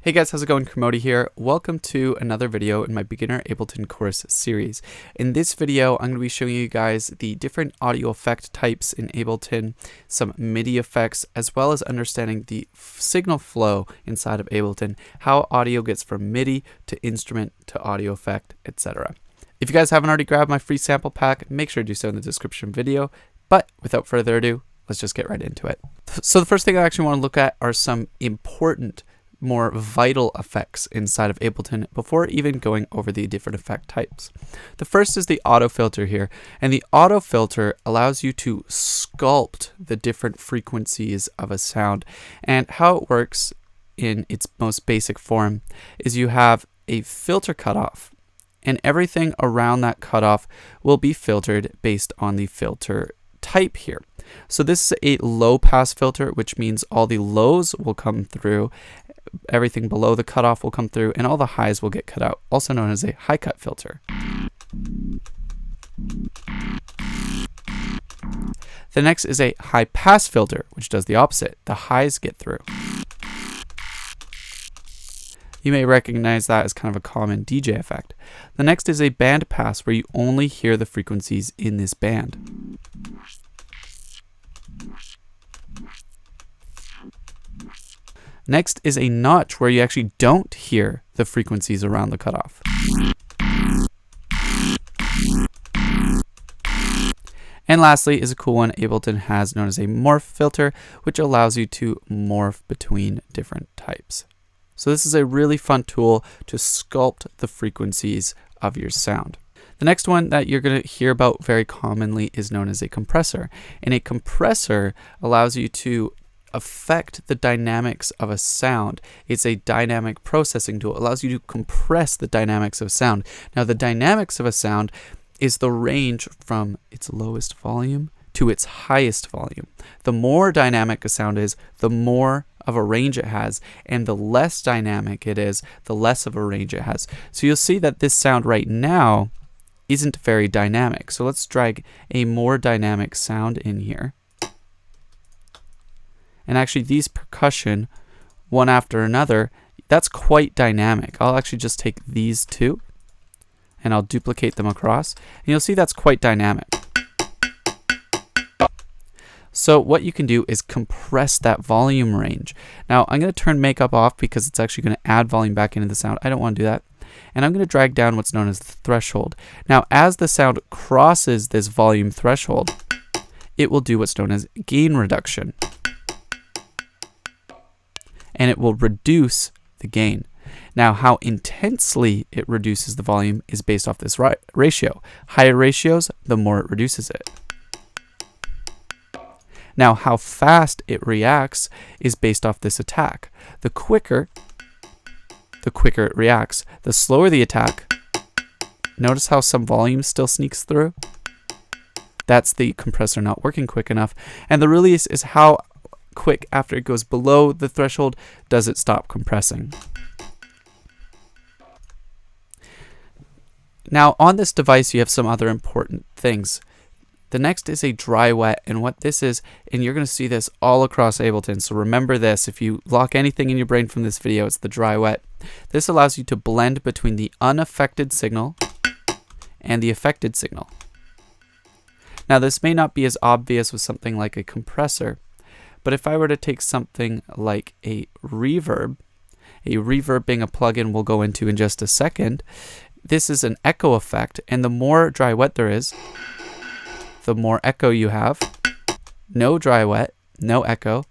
Hey guys, how's it going? Kermode here. Welcome to another video in my beginner Ableton course series. In this video, I'm going to be showing you guys the different audio effect types in Ableton, some MIDI effects, as well as understanding the signal flow inside of Ableton, how audio gets from MIDI to instrument to audio effect, etc. If you guys haven't already grabbed my free sample pack, make sure to do so in the description video. But without further ado, let's just get right into it. So the first thing I actually want to look at are some important more vital effects inside of Ableton before even going over the different effect types. The first is the auto filter here, and the auto filter allows you to sculpt the different frequencies of a sound. And how it works in its most basic form is you have a filter cutoff, and everything around that cutoff will be filtered based on the filter type here. So this is a low pass filter, which means all the lows will come through, everything below the cutoff will come through, and all the highs will get cut out, also known as a high cut filter. The next is a high pass filter, which does the opposite. The highs get through. You may recognize that as kind of a common DJ effect. The next is a band pass, where you only hear the frequencies in this band. Next is a notch, where you actually don't hear the frequencies around the cutoff. And lastly is a cool one Ableton has known as a morph filter, which allows you to morph between different types. So this is a really fun tool to sculpt the frequencies of your sound. The next one that you're going to hear about very commonly is known as a compressor. And a compressor allows you to affect the dynamics of a sound. It's a dynamic processing tool. It allows you to compress the dynamics of sound. Now, the dynamics of a sound is the range from its lowest volume to its highest volume. The more dynamic a sound is, the more of a range it has, and the less dynamic it is, the less of a range it has. So you'll see that this sound right now isn't very dynamic. So let's drag a more dynamic sound in here. And actually these percussion, one after another, that's quite dynamic. I'll actually just take these two and I'll duplicate them across. And you'll see that's quite dynamic. So what you can do is compress that volume range. Now I'm going to turn makeup off because it's actually going to add volume back into the sound. I don't want to do that. And I'm going to drag down what's known as the threshold. Now as the sound crosses this volume threshold, it will do what's known as gain reduction. And it will reduce the gain. Now, how intensely it reduces the volume is based off this ratio. Higher ratios, the more it reduces it. Now, how fast it reacts is based off this attack. The quicker it reacts, the slower the attack. Notice how some volume still sneaks through? That's the compressor not working quick enough. And the release is how quick after it goes below the threshold does it stop compressing. Now on this device you have some other important things. The next is a dry wet, and what this is, and you're going to see this all across Ableton, so remember this. If you lock anything in your brain from this video, it's the dry wet. This allows you to blend between the unaffected signal and the affected signal. Now this may not be as obvious with something like a compressor, but if I were to take something like a reverb being a plugin we'll go into in just a second, this is an echo effect, and the more dry wet there is, the more echo you have. No dry wet, no echo,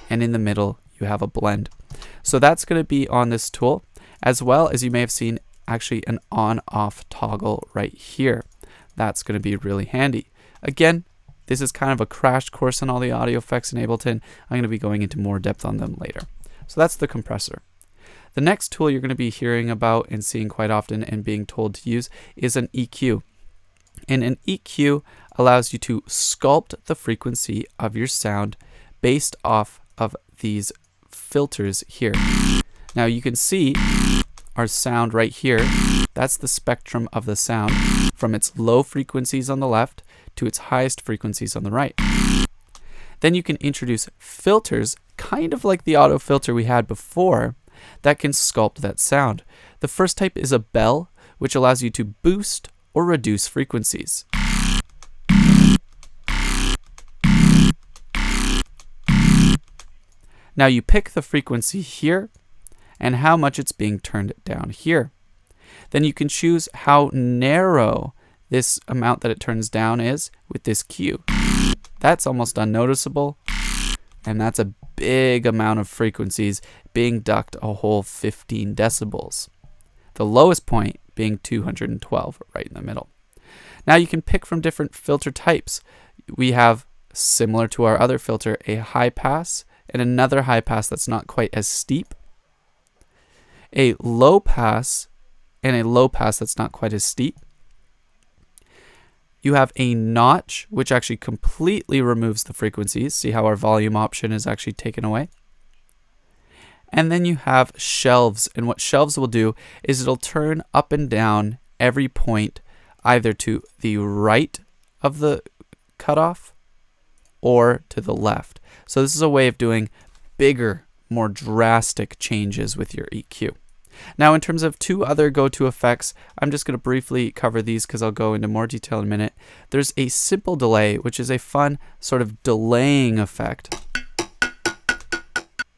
and in the middle you have a blend. So that's going to be on this tool, as well as you may have seen actually an on-off toggle right here. That's going to be really handy. Again, this is kind of a crash course on all the audio effects in Ableton. I'm going to be going into more depth on them later. So that's the compressor. The next tool you're going to be hearing about and seeing quite often and being told to use is an EQ. And an EQ allows you to sculpt the frequency of your sound based off of these filters here. Now you can see our sound right here. That's the spectrum of the sound from its low frequencies on the left to its highest frequencies on the right. Then you can introduce filters, kind of like the auto filter we had before, that can sculpt that sound. The first type is a bell, which allows you to boost or reduce frequencies. Now you pick the frequency here and how much it's being turned down here. Then you can choose how narrow this amount that it turns down is with this Q. That's almost unnoticeable, and that's a big amount of frequencies being ducked a whole 15 decibels. The lowest point being 212 right in the middle. Now you can pick from different filter types. We have, similar to our other filter, a high pass and another high pass that's not quite as steep, a low pass and a low pass that's not quite as steep. You have a notch, which actually completely removes the frequencies. See how our volume option is actually taken away? And then you have shelves, and what shelves will do is it'll turn up and down every point either to the right of the cutoff or to the left. So this is a way of doing bigger, more drastic changes with your EQ. Now in terms of two other go-to effects, I'm just going to briefly cover these because I'll go into more detail in a minute. There's a simple delay, which is a fun sort of delaying effect.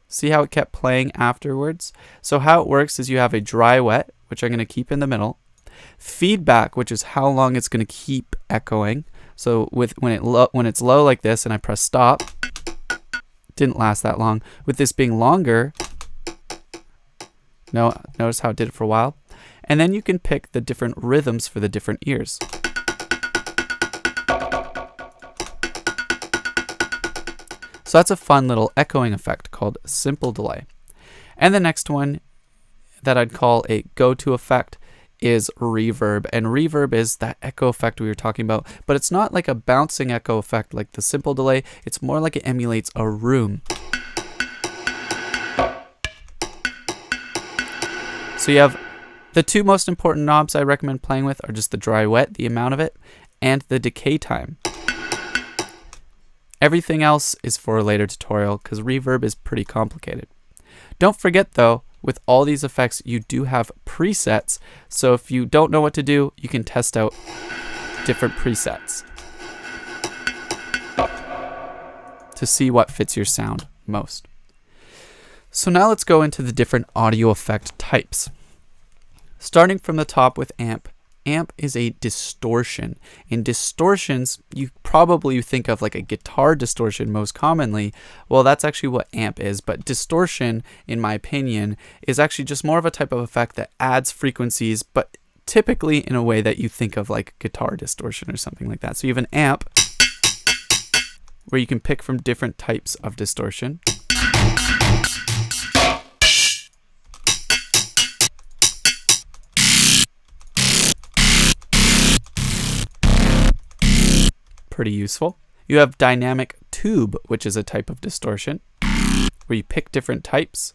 See how it kept playing afterwards? So how it works is you have a dry wet, which I'm going to keep in the middle. Feedback, which is how long it's going to keep echoing. So when it's low like this and I press stop, didn't last that long. With this being longer, notice how it did it for a while. And then you can pick the different rhythms for the different ears. So that's a fun little echoing effect called simple delay. And the next one that I'd call a go-to effect is reverb. And reverb is that echo effect we were talking about, but it's not like a bouncing echo effect like the simple delay. It's more like it emulates a room. So you have the two most important knobs I recommend playing with are just the dry wet, the amount of it, and the decay time. Everything else is for a later tutorial because reverb is pretty complicated. Don't forget though, with all these effects, you do have presets. So if you don't know what to do, you can test out different presets to see what fits your sound most. So now let's go into the different audio effect types. Starting from the top with amp. Amp is a distortion. In distortions, you probably think of like a guitar distortion most commonly. Well, that's actually what amp is, but distortion, in my opinion, is actually just more of a type of effect that adds frequencies, but typically in a way that you think of like guitar distortion or something like that. So you have an amp where you can pick from different types of distortion. Pretty useful. You have dynamic tube, which is a type of distortion where you pick different types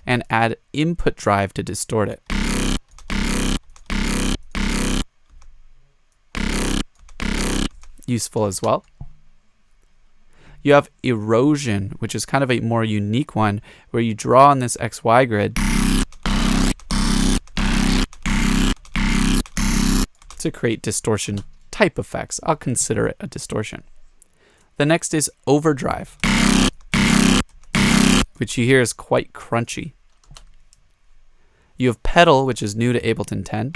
and add input drive to distort it. Useful as well. You have erosion, which is kind of a more unique one where you draw on this XY grid to create distortion type effects. I'll consider it a distortion. The next is overdrive, which you hear is quite crunchy. You have pedal, which is new to Ableton 10.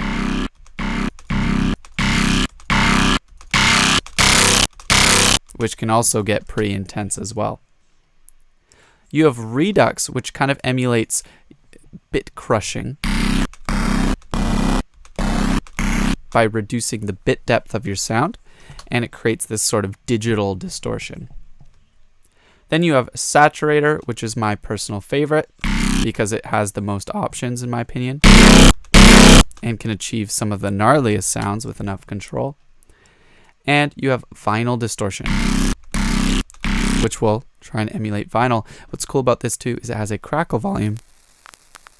Which can also get pretty intense as well. You have redux, which kind of emulates bit crushing by reducing the bit depth of your sound, and it creates this sort of digital distortion. Then you have saturator, which is my personal favorite because it has the most options in my opinion and can achieve some of the gnarliest sounds with enough control. And you have vinyl distortion, which will try and emulate vinyl. What's cool about this too is it has a crackle volume,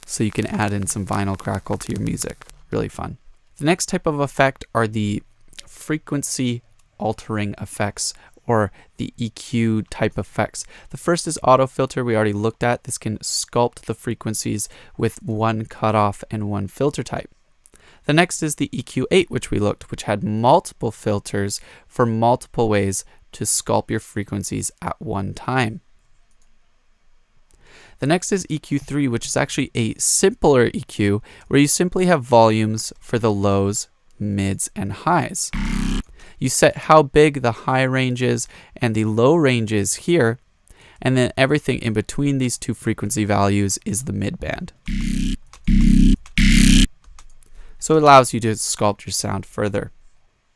so you can add in some vinyl crackle to your music. Really fun. The next type of effect are the frequency altering effects, or the EQ type effects. The first is auto filter, we already looked at. This can sculpt the frequencies with one cutoff and one filter type. The next is the EQ8, which we looked, which had multiple filters for multiple ways to sculpt your frequencies at one time. The next is EQ3, which is actually a simpler EQ where you simply have volumes for the lows, mids, and highs. You set how big the high range is and the low range is here, and then everything in between these two frequency values is the midband. So it allows you to sculpt your sound further.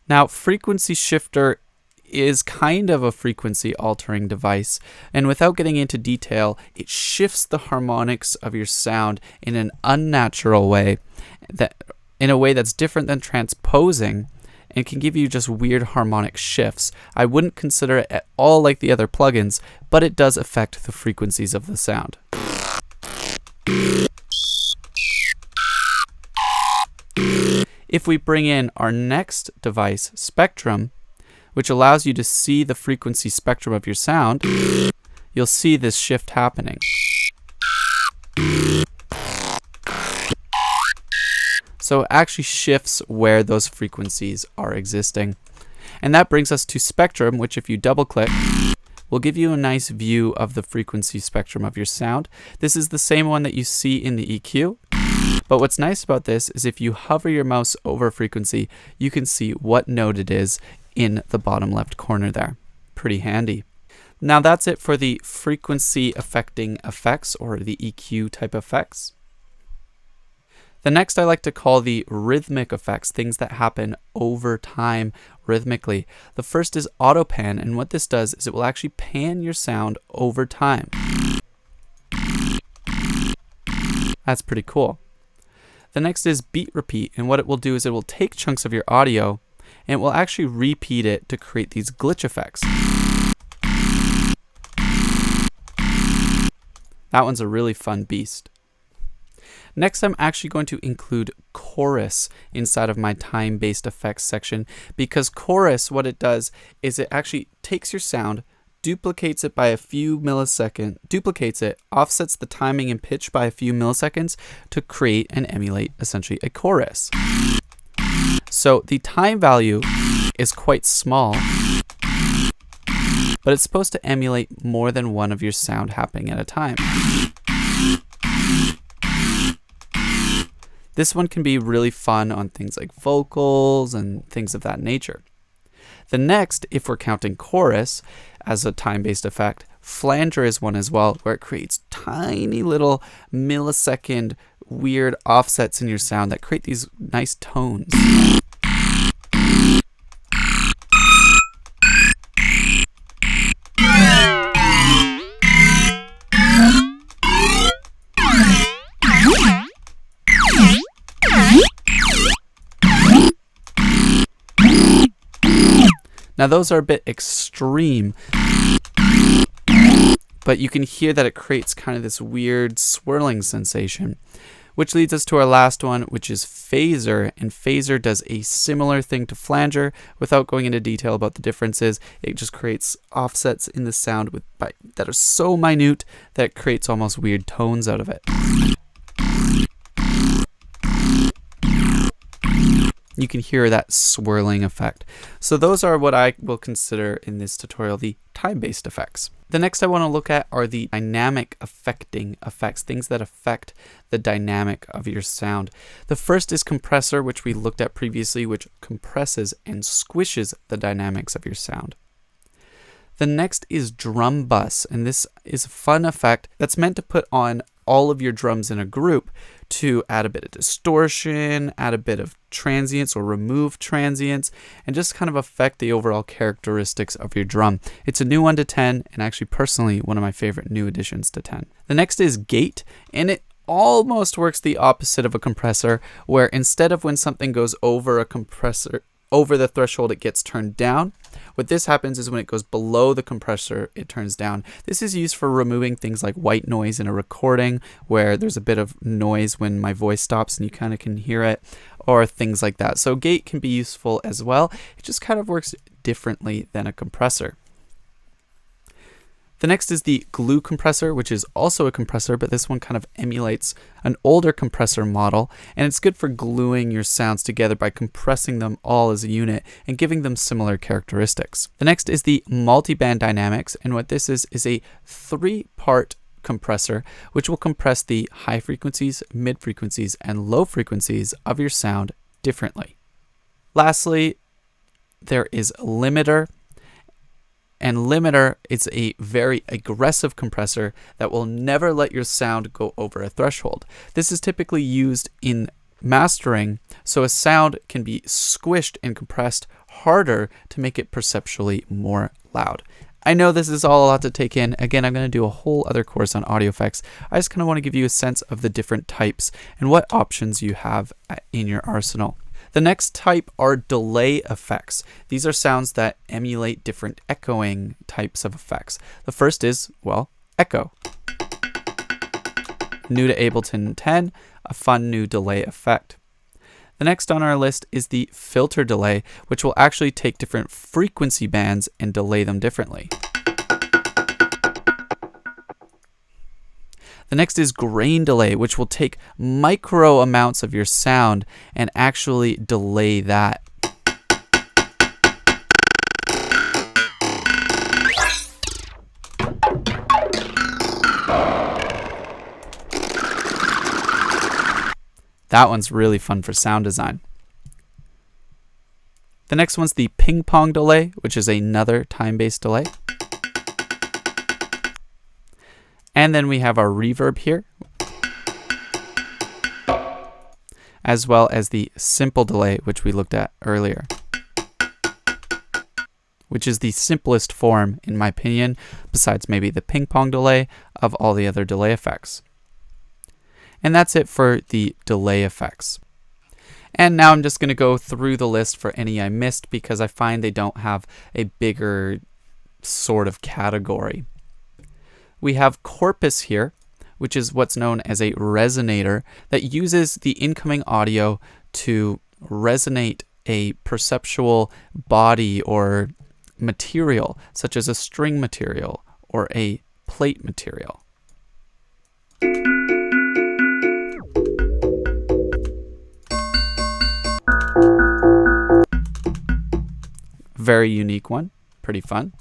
Now, frequency shifter is kind of a frequency altering device, and without getting into detail, it shifts the harmonics of your sound in an unnatural way, in a way that's different than transposing, and can give you just weird harmonic shifts. I wouldn't consider it at all like the other plugins, but it does affect the frequencies of the sound. If we bring in our next device, Spectrum, which allows you to see the frequency spectrum of your sound, you'll see this shift happening. So it actually shifts where those frequencies are existing. And that brings us to Spectrum, which if you double click, will give you a nice view of the frequency spectrum of your sound. This is the same one that you see in the EQ. But what's nice about this is if you hover your mouse over a frequency, you can see what note it is in the bottom left corner there. Pretty handy. Now that's it for the frequency affecting effects, or the EQ type effects. The next I like to call the rhythmic effects, things that happen over time rhythmically. The first is auto pan, and what this does is it will actually pan your sound over time. That's pretty cool. The next is beat repeat, and what it will do is it will take chunks of your audio and it will actually repeat it to create these glitch effects. That one's a really fun beast. Next, I'm actually going to include chorus inside of my time-based effects section, because chorus, what it does is it actually takes your sound, duplicates it by a few milliseconds, offsets the timing and pitch by a few milliseconds to create and emulate essentially a chorus. So the time value is quite small, but it's supposed to emulate more than one of your sound happening at a time. This one can be really fun on things like vocals and things of that nature. The next, if we're counting chorus as a time-based effect, flanger is one as well, where it creates tiny little millisecond weird offsets in your sound that create these nice tones. Now those are a bit extreme, but you can hear that it creates kind of this weird swirling sensation, which leads us to our last one, which is phaser. And phaser does a similar thing to flanger. Without going into detail about the differences, it just creates offsets in the sound that are so minute that it creates almost weird tones out of it. You can hear that swirling effect. So those are what I will consider in this tutorial the time-based effects. The next I want to look at are the dynamic affecting effects, things that affect the dynamic of your sound. The first is compressor, which we looked at previously, which compresses and squishes the dynamics of your sound. The next is drum bus, and this is a fun effect that's meant to put on all of your drums in a group to add a bit of distortion, add a bit of transients or remove transients, and just kind of affect the overall characteristics of your drum. It's a new one to 10, and actually personally one of my favorite new additions to 10. The next is gate, and it almost works the opposite of a compressor, where instead of when something goes over the threshold, it gets turned down. What this happens is when it goes below the compressor, it turns down. This is used for removing things like white noise in a recording, where there's a bit of noise when my voice stops and you kind of can hear it, or things like that. So gate can be useful as well. It just kind of works differently than a compressor. The next is the glue compressor, which is also a compressor, but this one kind of emulates an older compressor model, and it's good for gluing your sounds together by compressing them all as a unit and giving them similar characteristics. The next is the multiband dynamics, and what this is a 3-part compressor, which will compress the high frequencies, mid frequencies, and low frequencies of your sound differently. Lastly, there is limiter. And limiter is a very aggressive compressor that will never let your sound go over a threshold. This is typically used in mastering, so a sound can be squished and compressed harder to make it perceptually more loud. I know this is all a lot to take in. Again, I'm going to do a whole other course on audio effects. I just kind of want to give you a sense of the different types and what options you have in your arsenal. The next type are delay effects. These are sounds that emulate different echoing types of effects. The first is, well, echo. New to Ableton 10, a fun new delay effect. The next on our list is the filter delay, which will actually take different frequency bands and delay them differently. The next is grain delay, which will take micro amounts of your sound and actually delay that. That one's really fun for sound design. The next one's the ping pong delay, which is another time-based delay. And then we have our reverb here, as well as the simple delay, which we looked at earlier, which is the simplest form, in my opinion, besides maybe the ping pong delay, of all the other delay effects. And that's it for the delay effects. And now I'm just going to go through the list for any I missed because I find they don't have a bigger sort of category. We have corpus here, which is what's known as a resonator that uses the incoming audio to resonate a perceptual body or material, such as a string material or a plate material. Very unique one, pretty fun.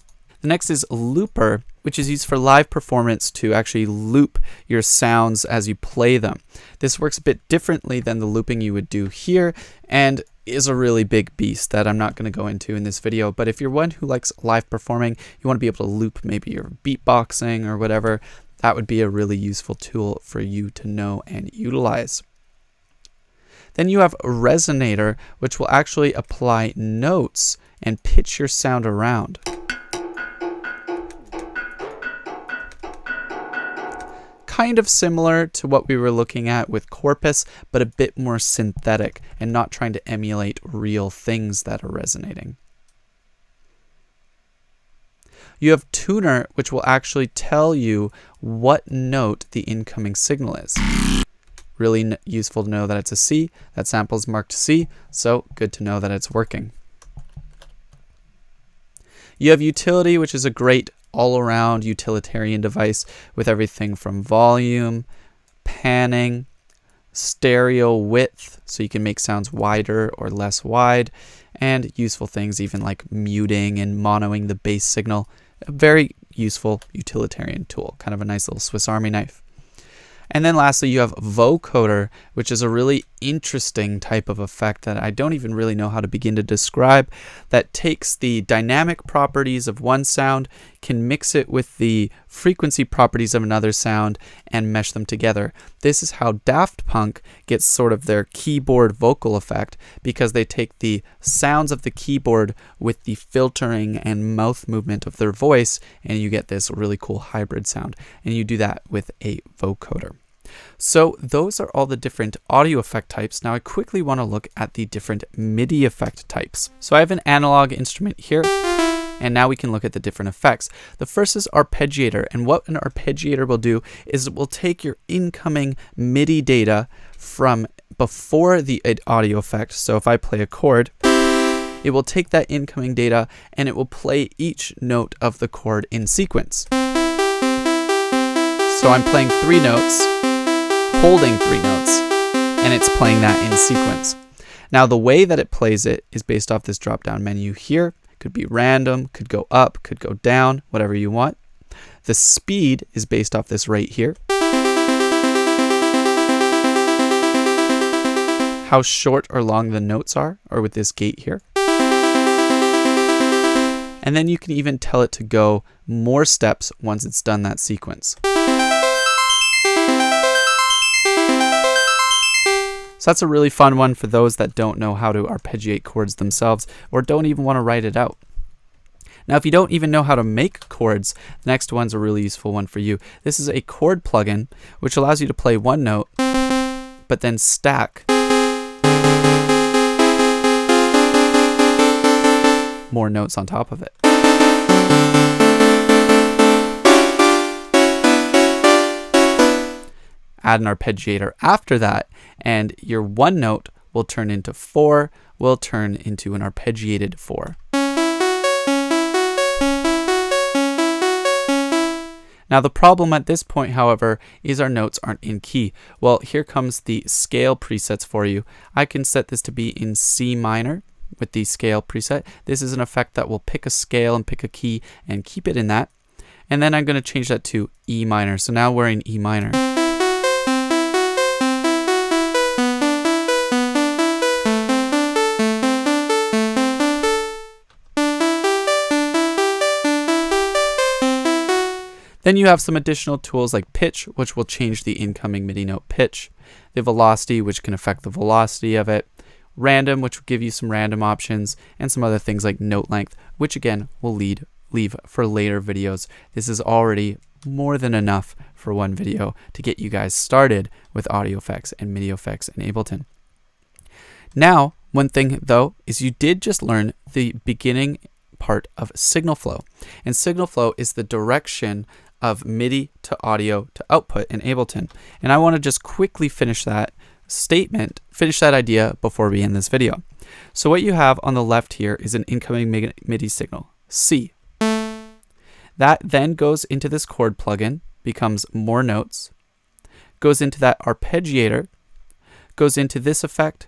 The next is looper, which is used for live performance to actually loop your sounds as you play them. This works a bit differently than the looping you would do here and is a really big beast that I'm not going to go into in this video. But if you're one who likes live performing, you want to be able to loop maybe your beatboxing or whatever, that would be a really useful tool for you to know and utilize. Then you have resonator, which will actually apply notes and pitch your sound around. Kind of similar to what we were looking at with corpus, but a bit more synthetic and not trying to emulate real things that are resonating. You have tuner, which will actually tell you what note the incoming signal is. Really useful to know that it's a C. That sample is marked C, so good to know that it's working. You have utility, which is a great all-around utilitarian device with everything from volume, panning, stereo width, so you can make sounds wider or less wide, and useful things even like muting and monoing the bass signal. A very useful utilitarian tool, kind of a nice little Swiss Army knife. And then lastly, you have vocoder, which is a really interesting type of effect that I don't even really know how to begin to describe, that takes the dynamic properties of one sound, can mix it with the frequency properties of another sound, and mesh them together. This is how Daft Punk gets sort of their keyboard vocal effect, because they take the sounds of the keyboard with the filtering and mouth movement of their voice, and you get this really cool hybrid sound. And you do that with a vocoder. So those are all the different audio effect types. Now I quickly want to look at the different MIDI effect types. So I have an analog instrument here, and now we can look at the different effects. The first is arpeggiator, and what an arpeggiator will do is it will take your incoming MIDI data from before the audio effect. So if I play a chord, it will take that incoming data and it will play each note of the chord in sequence. So I'm playing 3 notes, holding 3 notes, and it's playing that in sequence. Now the way that it plays it is based off this drop down menu here. It could be random, could go up, could go down, whatever you want. The speed is based off this right here. How short or long the notes are with this gate here. And then you can even tell it to go more steps once it's done that sequence. So that's a really fun one for those that don't know how to arpeggiate chords themselves or don't even want to write it out. Now, if you don't even know how to make chords, the next one's a really useful one for you. This is a chord plugin, which allows you to play one note, but then stack more notes on top of it. Add an arpeggiator after that, and your one note will turn into 4, will turn into an arpeggiated 4. Now the problem at this point, however, is our notes aren't in key. Well, here comes the scale presets for you. I can set this to be in C minor with the scale preset. This is an effect that will pick a scale and pick a key and keep it in that. And then I'm going to change that to E minor. So now we're in E minor. Then you have some additional tools like pitch, which will change the incoming MIDI note pitch, the velocity, which can affect the velocity of it, random, which will give you some random options, and some other things like note length, which again will leave for later videos. This is already more than enough for one video to get you guys started with audio effects and MIDI effects in Ableton. Now, one thing though is you did just learn the beginning part of signal flow, and signal flow is the direction of MIDI to audio to output in Ableton. And I want to just quickly finish that idea before we end this video. So what you have on the left here is an incoming MIDI signal, C. That then goes into this chord plugin, becomes more notes, goes into that arpeggiator, goes into this effect,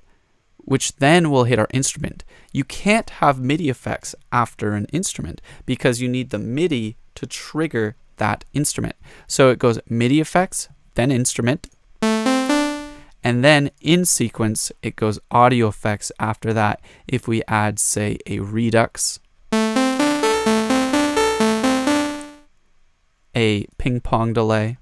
which then will hit our instrument. You can't have MIDI effects after an instrument because you need the MIDI to trigger that instrument. So it goes MIDI effects, then instrument, and then in sequence it goes audio effects after that if we add, say, a redux, a ping pong delay,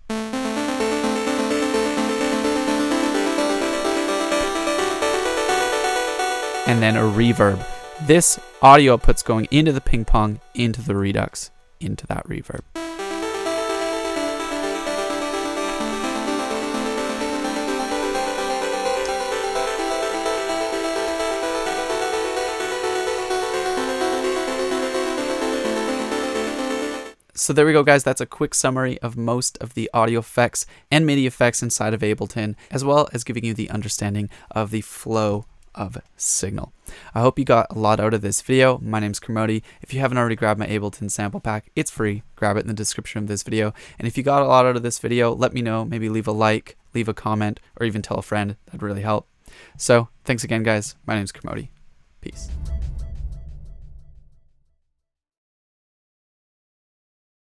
and then a reverb. This audio output's going into the ping pong, into the redux, into that reverb. So there we go, guys. That's a quick summary of most of the audio effects and MIDI effects inside of Ableton, as well as giving you the understanding of the flow of signal. I hope you got a lot out of this video. My name's Kermode. If you haven't already grabbed my Ableton sample pack, it's free. Grab it in the description of this video. And if you got a lot out of this video, let me know. Maybe leave a like, leave a comment, or even tell a friend. That'd really help. So thanks again, guys. My name's Kermode. Peace.